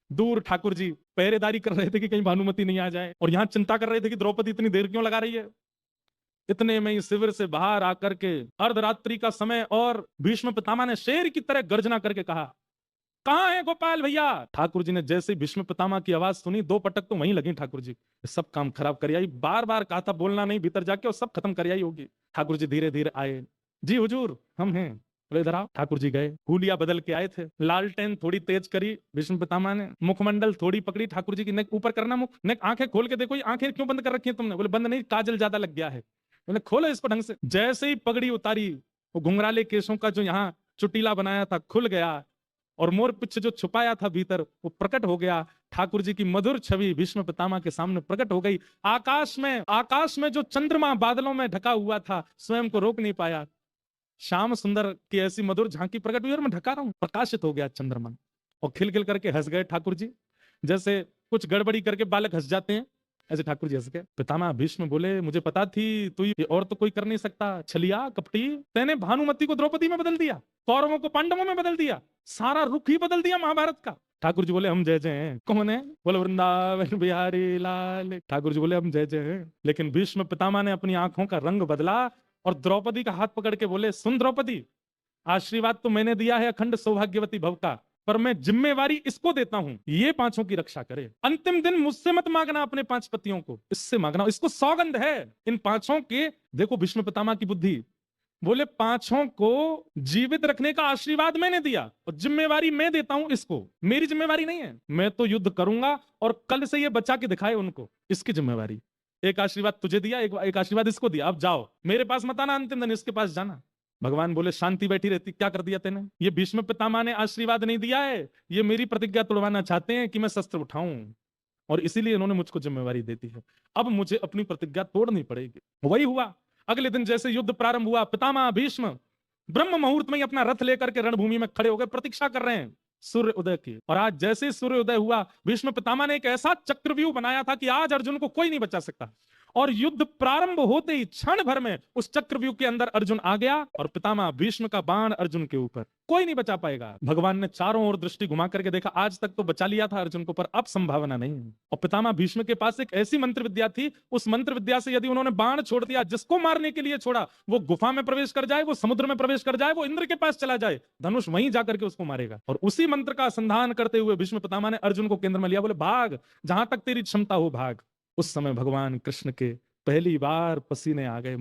दूर ठाकुर जी पहरेदारी कर रहे थे कि कहीं भानुमति नहीं आ जाए, और यहां चिंता कर रहे थे कि द्रौपदी इतनी देर क्यों लगा रही है। इतने में ही शिविर से बाहर आकर के अर्धरात्रि का समय, और भीष्म पितामह ने शेर की तरह गर्जना करके कहा, कहां है गोपाल भैया। ठाकुर जी ने जैसे ही भीष्म पितामह की आवाज सुनी, 2 पटक तो वहीं लगी ठाकुर जी। सब काम खराब कर आई, बार बार कहा था बोलना नहीं, भीतर जाके और सब खत्म कर आई होगी। ठाकुर जी धीरे धीरे आए, जी हुजूर हम हैं। बोले इधर आओ। ठाकुर जी गए, हुलिया बदल के आए थे, लालटेन थोड़ी तेज करी भीष्म पितामह ने, मुखमंडल थोड़ी पकड़ी ठाकुर जी की, नेक ऊपर करना मुख, नेक आंखें खोल के देखो, ये आंखें क्यों बंद कर रखी है तुमने। बोले बंद नहीं, काजल ज्यादा लग गया है। बोले खोलो इसको ढंग से। जैसे ही पगड़ी उतारी, वो घुंघराले केसों का जो यहाँ चुटीला बनाया था खुल गया, और मोर पिछ जो छुपाया था भीतर वो प्रकट हो गया। ठाकुर जी की मधुर छवि भीष्म पितामह के सामने प्रकट हो गई। आकाश में जो चंद्रमा बादलों में ढका हुआ था, स्वयं को रोक नहीं पाया। श्याम सुंदर की ऐसी मधुर झांकी प्रकट हुई, और मैं ढका रहा हूं, प्रकाशित हो गया चंद्रमा, और खिल करके हंस गए ठाकुर जी। जैसे कुछ गड़बड़ी करके बालक हंस जाते हैं, ऐसे ठाकुर जी हंस गए। पितामह भीष्म बोले, मुझे पता थी तू ये और तो कोई कर नहीं सकता, छलिया कपटी, तेने भानुमति को द्रौपदी में बदल दिया, कौरवों को पांडवों में बदल दिया, सारा रुख ही बदल दिया महाभारत का। ठाकुर जी बोले हम जय जय हैं। कौन है? बोले वृंदावन बिहारी लाल। ठाकुर जी बोले हम जय जय हैं। लेकिन भीष्म पितामह ने अपनी आंखों का रंग बदला, और द्रौपदी का हाथ पकड़ के बोले, सुन द्रौपदी, आशीर्वाद तो मैंने दिया है अखंड सौभाग्यवती भव का, पर मैं जिम्मेवारी इसको देता हूं, ये 5 की रक्षा करे। अंतिम दिन मुझसे मत मांगना अपने 5 पतियों को, इससे मांगना, इसको सौगंध है इन 5 के। देखो भीष्म पितामह की बुद्धि, बोले 5 को जीवित रखने का आशीर्वाद मैंने दिया, और जिम्मेवारी मैं देता हूं इसको, मेरी जिम्मेवारी नहीं है। मैं तो युद्ध करूंगा और कल से ये बचा के दिखाए उनको, इसकी जिम्मेवारी। एक आशीर्वाद तुझे दिया, एक आशीर्वाद इसको दिया, अब जाओ, मेरे पास मत आना, अंतिम दिन इसके पास जाना। भगवान बोले शांति बैठी रहती, क्या कर दिया तेने। ये भीष्म पितामह ने आशीर्वाद नहीं दिया है, ये मेरी प्रतिज्ञा तोड़वाना चाहते हैं कि मैं शस्त्र उठाऊं, और इसीलिए इन्होंने मुझको जिम्मेवारी दे दी है। अब मुझे अपनी प्रतिज्ञा तोड़नी पड़ेगी। वही हुआ। अगले दिन जैसे युद्ध प्रारंभ हुआ, पितामह भीष्म ब्रह्म मुहूर्त में ही अपना रथ लेकर के रणभूमि में खड़े हो गए, प्रतीक्षा कर रहे हैं सूर्य उदय की। और आज जैसे सूर्य उदय हुआ, भीष्म पितामह ने एक ऐसा चक्रव्यूह बनाया था कि आज अर्जुन को कोई नहीं बचा सकता, और युद्ध प्रारंभ होते ही क्षण भर में उस चक्रव्यूह के अंदर अर्जुन आ गया, और पितामह भीष्म का बाण अर्जुन के ऊपर, कोई नहीं बचा पाएगा। भगवान ने चारों ओर दृष्टि घुमा करके देखा, आज तक तो बचा लिया था अर्जुन को, पर अब संभावना नहीं है। और पितामह भीष्म के पास एक ऐसी मंत्र विद्या थी, उस मंत्र विद्या से यदि उन्होंने बाण छोड़ दिया, जिसको मारने के लिए छोड़ा, वो गुफा में प्रवेश कर जाए, वो समुद्र में प्रवेश कर जाए, वो इंद्र के पास चला जाए, धनुष वहीं जाकर के उसको मारेगा। और उसी मंत्र का संधान करते हुए भीष्म पितामह ने अर्जुन को केंद्र में लिया, बोले भाग, जहां तक तेरी क्षमता हो भाग। उस समय भगवान कृष्ण के पहली बार पसीने आ गए।